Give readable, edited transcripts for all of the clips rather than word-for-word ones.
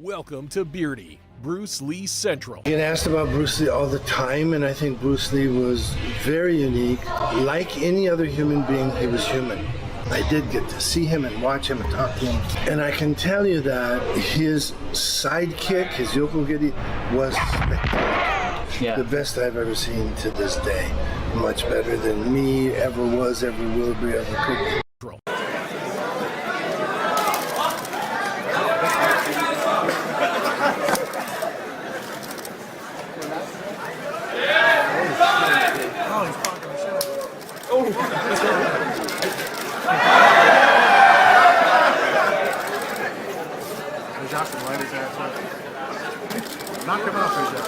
Welcome to Beardy, Bruce Lee Central. I get asked about Bruce Lee all the time, and I think Bruce Lee was very unique. Like any other human being, he was human. I did get to see him and watch him and talk to him. And I can tell you that his sidekick, his 𝘽𝙧𝙪𝙘, was spectacular. Yeah. The best I've ever seen to this day. Much better than me ever was, ever will be, ever could be. Knock him out, Seagal.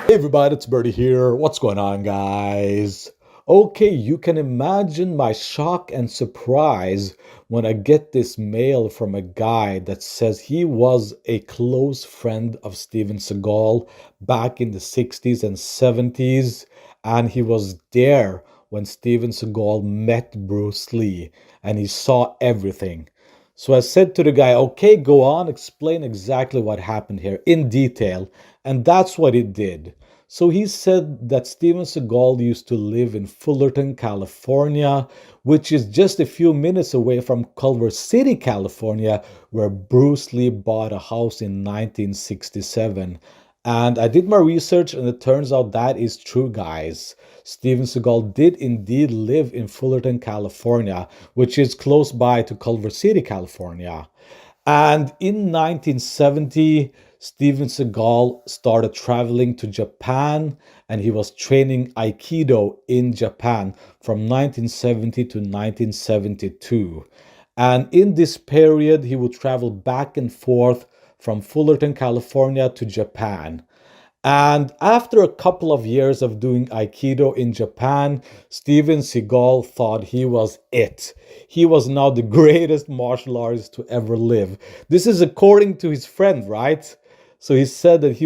Hey everybody, it's Birdie here. What's going on, guys? Okay, you can imagine my shock and surprise when I get this mail from a guy that says he was a close friend of Steven Seagal back in the 60s and 70s, and he was there when Steven Seagal met Bruce Lee, and he saw everything. So I said to the guy, okay, go on, explain exactly what happened here in detail. And that's what he did. So he said that Steven Seagal used to live in Fullerton, California, which is just a few minutes away from Culver City, California, where Bruce Lee bought a house in 1967. And I did my research, and it turns out that is true, guys. Steven Seagal did indeed live in Fullerton, California, which is close by to Culver City, California. And in 1970, Steven Seagal started traveling to Japan, and he was training Aikido in Japan from 1970 to 1972. And in this period, he would travel back and forth from Fullerton, California to Japan. And after a couple of years of doing Aikido in Japan, Steven Seagal thought he was it. He was now the greatest martial artist to ever live. This is according to his friend, right? So he said that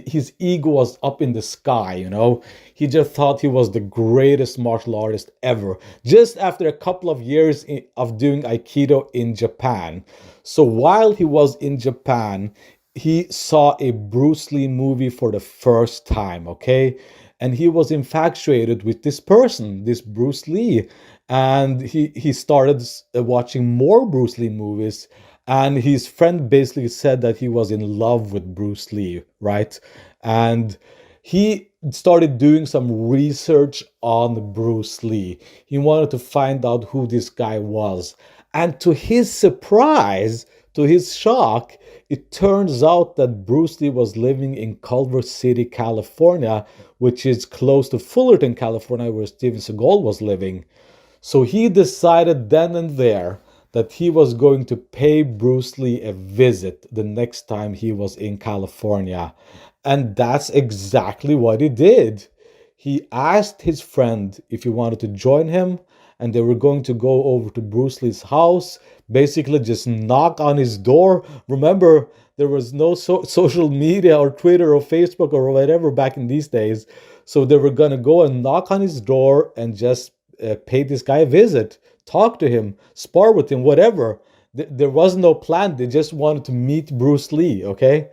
his ego was up in the sky, you know. He just thought he was the greatest martial artist ever. Just after a couple of years of doing Aikido in Japan. So while he was in Japan, he saw a Bruce Lee movie for the first time, okay? And he was infatuated with this person, this Bruce Lee. And he started watching more Bruce Lee movies. And his friend basically said that he was in love with Bruce Lee, right? And he started doing some research on Bruce Lee. He wanted to find out who this guy was. And to his surprise, to his shock, it turns out that Bruce Lee was living in Culver City, California, which is close to Fullerton, California, where Steven Seagal was living. So he decided then and there that he was going to pay Bruce Lee a visit the next time he was in California. And that's exactly what he did. He asked his friend if he wanted to join him, and they were going to go over to Bruce Lee's house, basically just knock on his door. Remember, there was no social media or Twitter or Facebook or whatever back in these days. So they were going to go and knock on his door and just pay this guy a visit. Talk to him, spar with him, whatever. There was no plan. They just wanted to meet Bruce Lee, okay?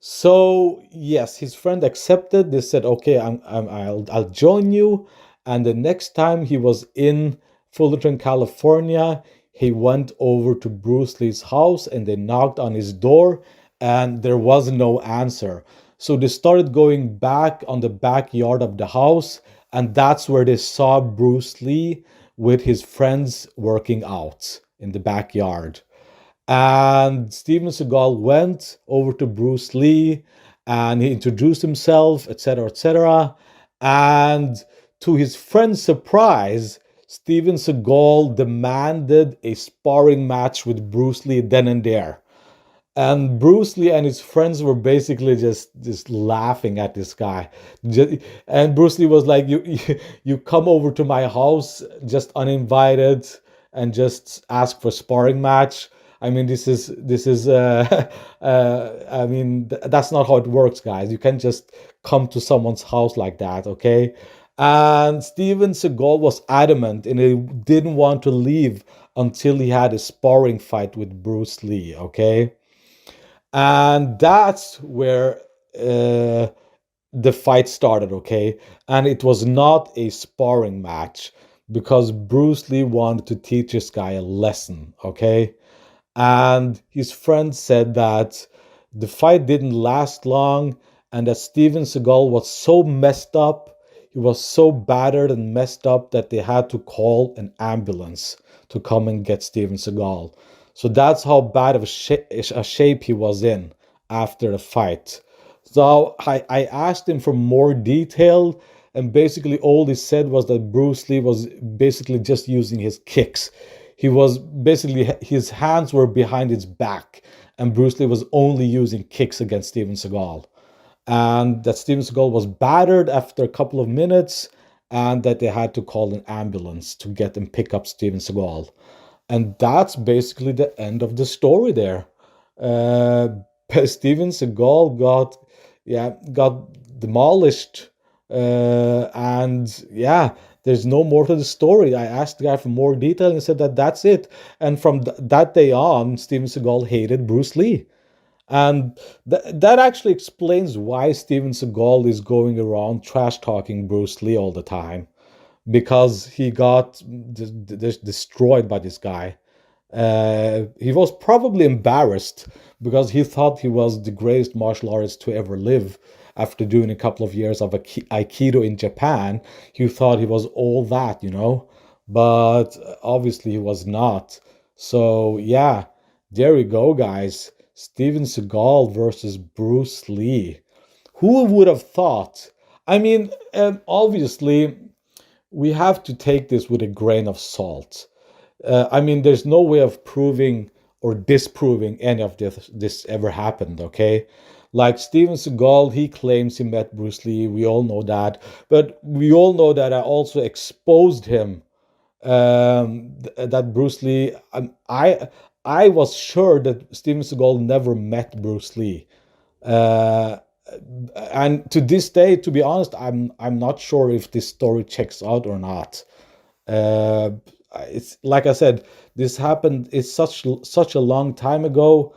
So yes, his friend accepted. They said, okay, I'll join you. And the next time he was in Fullerton, California, he went over to Bruce Lee's house and they knocked on his door and there was no answer. So they started going back on the backyard of the house, and that's where they saw Bruce Lee with his friends working out in the backyard. And Steven Seagal went over to Bruce Lee and he introduced himself, etc., etc. And to his friend's surprise, Steven Seagal demanded a sparring match with Bruce Lee then and there. And Bruce Lee and his friends were basically just laughing at this guy. And Bruce Lee was like, you come over to my house just uninvited and just ask for sparring match. I mean, I mean, that's not how it works, guys. You can't just come to someone's house like that, okay? And Steven Seagal was adamant, and he didn't want to leave until he had a sparring fight with Bruce Lee, okay? And that's where the fight started, okay? And it was not a sparring match because Bruce Lee wanted to teach this guy a lesson, okay? And his friend said that the fight didn't last long and that Steven Seagal was so messed up, he was so battered and messed up that they had to call an ambulance to come and get Steven Seagal. So that's how bad of a shape he was in after the fight. So I asked him for more detail, and basically all he said was that Bruce Lee was basically just using his kicks. He was basically, his hands were behind his back, and Bruce Lee was only using kicks against Steven Seagal. And that Steven Seagal was battered after a couple of minutes, and that they had to call an ambulance to get and pick up Steven Seagal. And that's basically the end of the story there. Uh, Steven Seagal got demolished, and yeah, there's no more to the story. I asked the guy for more detail, and he said that that's it. And from that day on, Steven Seagal hated Bruce Lee. And that actually explains why Steven Seagal is going around trash talking Bruce Lee all the time, because he got destroyed by this guy. He was probably embarrassed because he thought he was the greatest martial artist to ever live. After doing a couple of years of Aikido in Japan, he thought he was all that, but obviously he was not. So yeah, there we go, guys. Steven Seagal versus Bruce Lee. Who would have thought? I mean, obviously, we have to take this with a grain of salt. I mean, there's no way of proving or disproving any of this ever happened, okay? Like Steven Seagal, he claims he met Bruce Lee. We all know that. But we all know that I also exposed him, that Bruce Lee, I was sure that Steven Seagal never met Bruce Lee. Uh, and to this day, to be honest, I'm not sure if this story checks out or not. Uh, it's like I said, this happened. It's such a long time ago.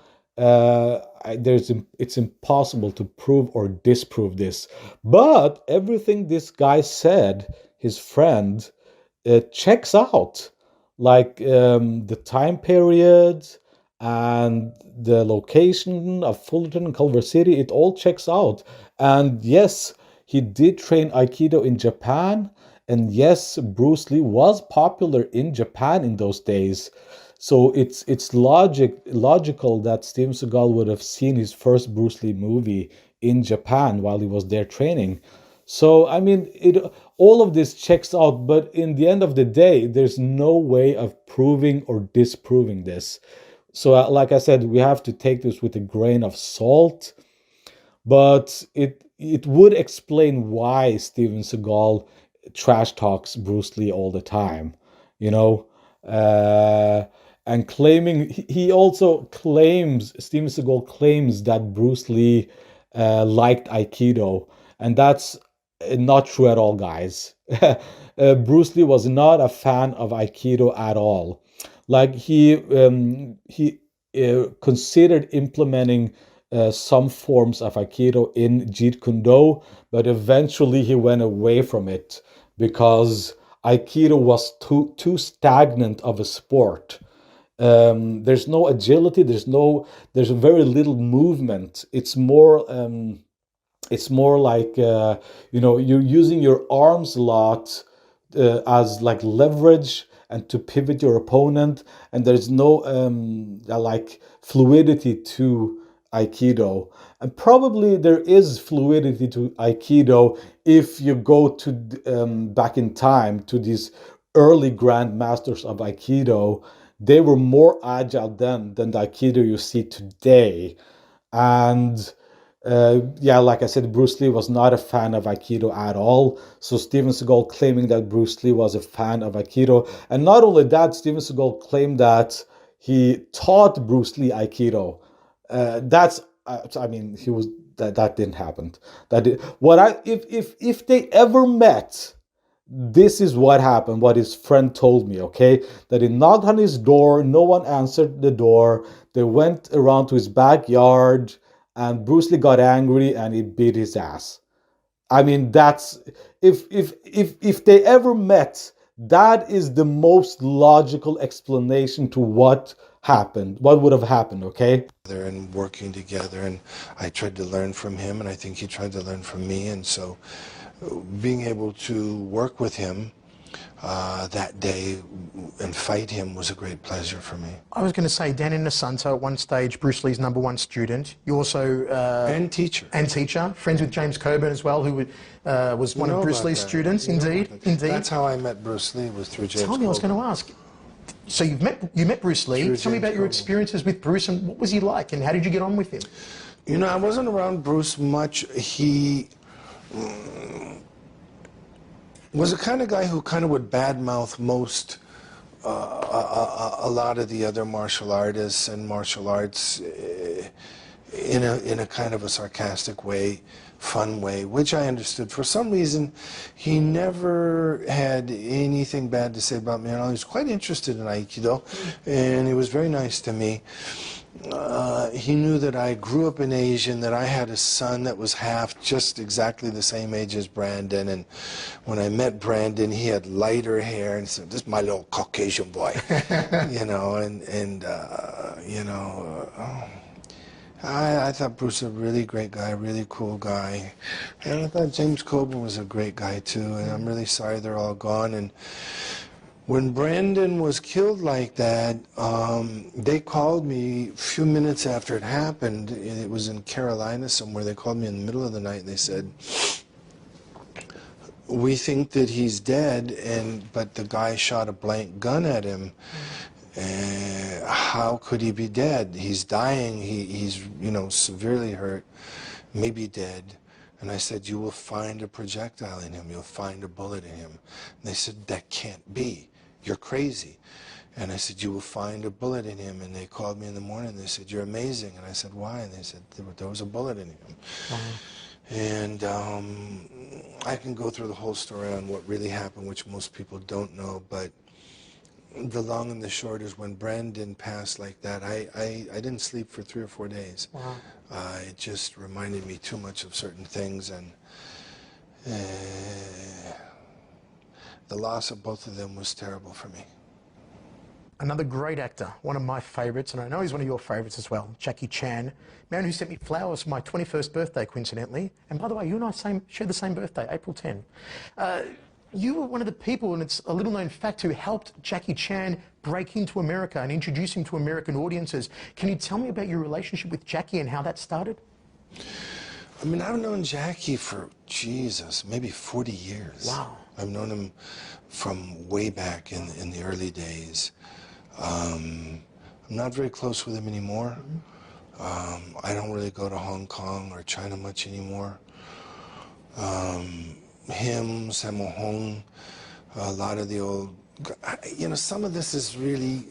It's impossible to prove or disprove this. But everything this guy said, his friend, checks out. Like the time period and the location of Fullerton and Culver City, it all checks out. And yes, he did train Aikido in Japan. And yes, Bruce Lee was popular in Japan in those days. So it's logical that Steven Seagal would have seen his first Bruce Lee movie in Japan while he was there training. So I mean, it all of this checks out, but in the end of the day, there's no way of proving or disproving this. So, like I said, we have to take this with a grain of salt. But it would explain why Steven Seagal trash talks Bruce Lee all the time, you know. And claiming he also claims Steven Seagal claims that Bruce Lee liked Aikido, and that's not true at all, guys. Bruce Lee was not a fan of Aikido at all. Like he considered implementing some forms of Aikido in Jeet Kune Do, but eventually he went away from it because Aikido was too stagnant of a sport. There's no agility. There's very little movement. It's more like you're using your arms a lot as like leverage and to pivot your opponent, and there's no like fluidity to Aikido. And probably there is fluidity to Aikido if you go to back in time to these early grand masters of Aikido. They were more agile then than the Aikido you see today. And yeah, like I said, Bruce Lee was not a fan of Aikido at all. So Steven Seagal claiming that Bruce Lee was a fan of Aikido. And not only that, Steven Seagal claimed that he taught Bruce Lee Aikido. I mean, he was that didn't happen. If they ever met, this is what happened, what his friend told me, okay? That he knocked on his door, no one answered the door. They went around to his backyard, and Bruce Lee got angry and he beat his ass. I mean, that's if they ever met, that is the most logical explanation to what happened, what would have happened, okay? And working together, and I tried to learn from him, and I think he tried to learn from me, and so being able to work with him that day and fight him was a great pleasure for me. I was going to say, Dan Inosanto, at one stage, Bruce Lee's #1 student. You also... and teacher. And teacher. Friends with James Coburn as well, who was one of Bruce Lee's students. Indeed. That's how I met Bruce Lee, was through James Coburn. Tell me, I was going to ask. So you met Bruce Lee. Tell me about your experiences with Bruce, and what was he like, and how did you get on with him? You know, I wasn't around Bruce much. He was the kind of guy who kind of would badmouth most, a lot of the other martial artists and martial arts in a kind of a sarcastic way, fun way, which I understood. For some reason, he never had anything bad to say about me. And I was quite interested in Aikido, and he was very nice to me. He knew that I grew up in Asia and that I had a son that was just exactly the same age as Brandon. And when I met Brandon, he had lighter hair, and said, "This is my little Caucasian boy," you know. You know, I thought Bruce was a really great guy, really cool guy, and I thought James Coburn was a great guy too. And I'm really sorry they're all gone. And when Brandon was killed like that, they called me a few minutes after it happened. It was in Carolina somewhere. They called me in the middle of the night and they said, "We think that he's dead, but the guy shot a blank gun at him. How could he be dead? He's dying. He's you know, severely hurt, maybe dead." And I said, "You will find a projectile in him. You'll find a bullet in him." And they said, "That can't be. You're crazy." And I said, "You will find a bullet in him." And they called me in the morning and they said, "You're amazing." And I said, "Why?" And they said, there was a bullet in him. And I can go through the whole story on what really happened, which most people don't know, but the long and the short is when Brandon passed like that, I didn't sleep for 3 or 4 days. Wow. It just reminded me too much of certain things, and the loss of both of them was terrible for me. Another great actor, one of my favourites, and I know he's one of your favourites as well, Jackie Chan, man who sent me flowers for my 21st birthday, coincidentally. And by the way, you and I share the same birthday, April 10. You were one of the people, and it's a little-known fact, who helped Jackie Chan break into America and introduce him to American audiences. Can you tell me about your relationship with Jackie and how that started? I mean, I've known Jackie for, Jesus, maybe 40 years. Wow. I've known him from way back in the early days. I'm not very close with him anymore. I don't really go to Hong Kong or China much anymore. Him, Sammo Hung, a lot of the old, you know, some of this is really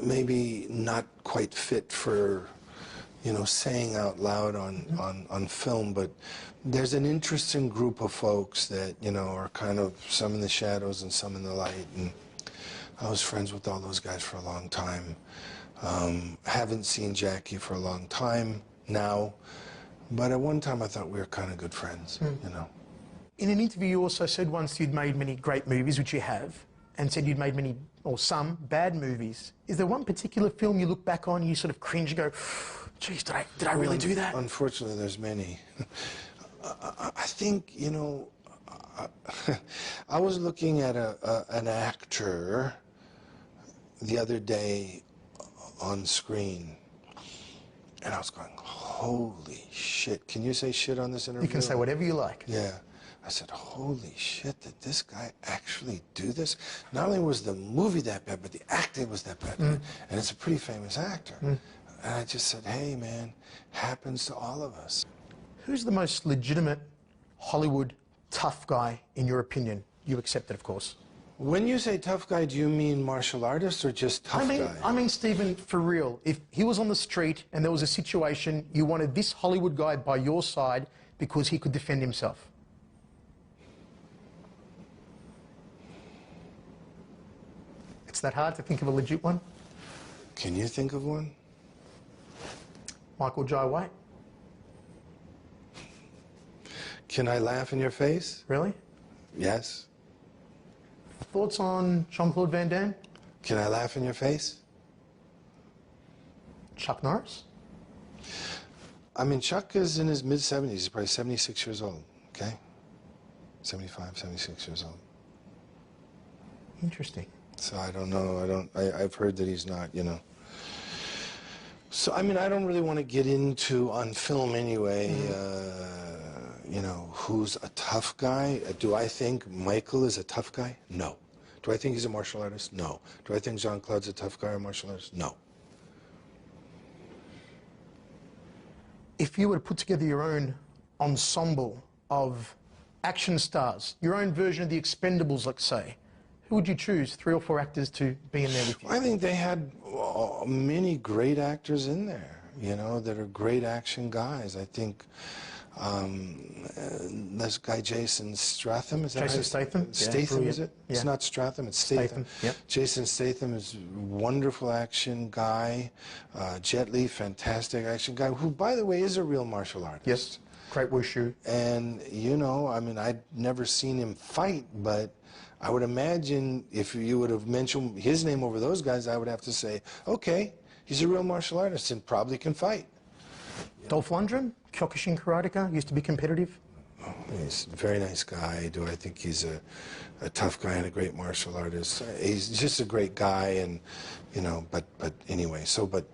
maybe not quite fit for, you know, saying out loud on film, but there's an interesting group of folks that, you know, are kind of some in the shadows and some in the light, and I was friends with all those guys for a long time. Haven't seen Jackie for a long time now, but at one time I thought we were kind of good friends, you know. In an interview, you also said once you'd made many great movies, which you have, and said you'd made many, or some, bad movies. Is there one particular film you look back on and you sort of cringe and go, geez, did I really do that? Unfortunately, there's many. I think, you know, I was looking at an actor the other day on screen, and I was going, holy shit. Can you say shit on this interview? You can say whatever you like. Yeah. I said, holy shit, did this guy actually do this? Not only was the movie that bad, but the acting was that bad. And it's a pretty famous actor. And I just said, hey, man, happens to all of us. Who's the most legitimate Hollywood tough guy, in your opinion? You accept it, of course. When you say tough guy, do you mean martial artist or just tough guy? I mean, Stephen, for real, if he was on the street and there was a situation, you wanted this Hollywood guy by your side because he could defend himself. It's that hard to think of a legit one? Can you think of one? Michael Jai White? Can I laugh in your face? Really? Yes. Thoughts on Jean-Claude Van Damme? Can I laugh in your face? Chuck Norris? I mean, Chuck is in his mid-70s. He's probably 76 years old, okay? 75, 76 years old. Interesting. So I don't know. I've heard that he's not, you know. So, I mean, I don't really want to get into, on film anyway, you know, who's a tough guy. Do I think Michael is a tough guy? No. Do I think he's a martial artist? No. Do I think Jean-Claude's a tough guy or martial artist? No. If you were to put together your own ensemble of action stars, your own version of the Expendables, let's say, who would you choose, 3 or 4 actors to be in there with you? I think they had many great actors in there, you know, that are great action guys. I think this guy Jason Statham, is that Jason right? Statham? Statham, Yeah, is it? yeah. It's not Stratham, it's Statham. Yep. Jason Statham is a wonderful action guy. Jet Li, fantastic action guy, who, by the way, is a real martial artist. Yes, great wushu. And, you know, I mean, I'd never seen him fight, but I would imagine if you would have mentioned his name over those guys, I would have to say, okay, he's a real martial artist and probably can fight. Dolph Lundgren, Kyokushin karateka, used to be competitive. He's a very nice guy. Do I think he's a tough guy and a great martial artist? He's just a great guy, and, you know, but anyway, so, but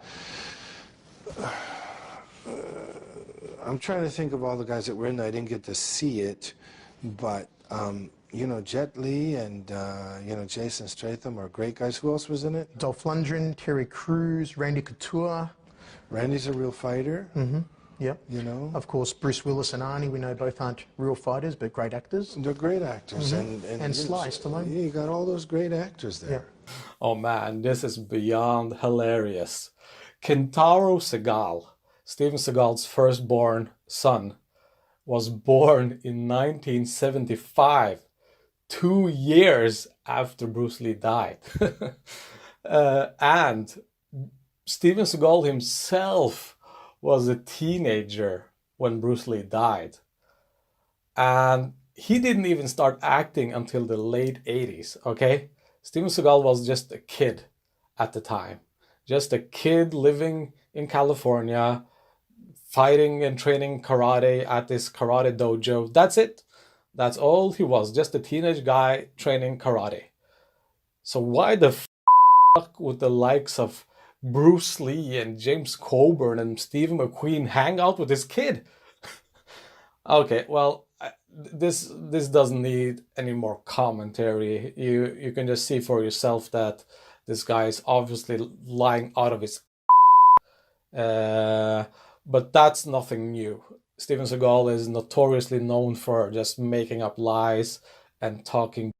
I'm trying to think of all the guys that were in there. I didn't get to see it, but, you know, Jet Li and, you know, Jason Statham are great guys. Who else was in it? Dolph Lundgren, Terry Crews, Randy Couture. Randy's a real fighter. Mm-hmm. Yep. You know? Of course, Bruce Willis and Arnie, we know both aren't real fighters, but great actors. They're great actors. Mm-hmm. And Sly Stallone. Yeah, you got all those great actors there. Yeah. Oh man, this is beyond hilarious. Kentaro Seagal, Steven Seagal's firstborn son, was born in 1975, 2 years after Bruce Lee died. And Steven Seagal himself was a teenager when Bruce Lee died. And he didn't even start acting until the late 80s, okay? Steven Seagal was just a kid at the time. Just a kid living in California, fighting and training karate at this karate dojo. That's it. That's all he was. Just a teenage guy training karate. So why the fuck would the likes of Bruce Lee and James Coburn and Steve McQueen hang out with this kid? Okay, well, this doesn't need any more commentary. You can just see for yourself that this guy is obviously lying out of his but that's nothing new. Steven Seagal is notoriously known for just making up lies and talking.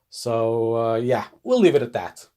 So yeah, we'll leave it at that.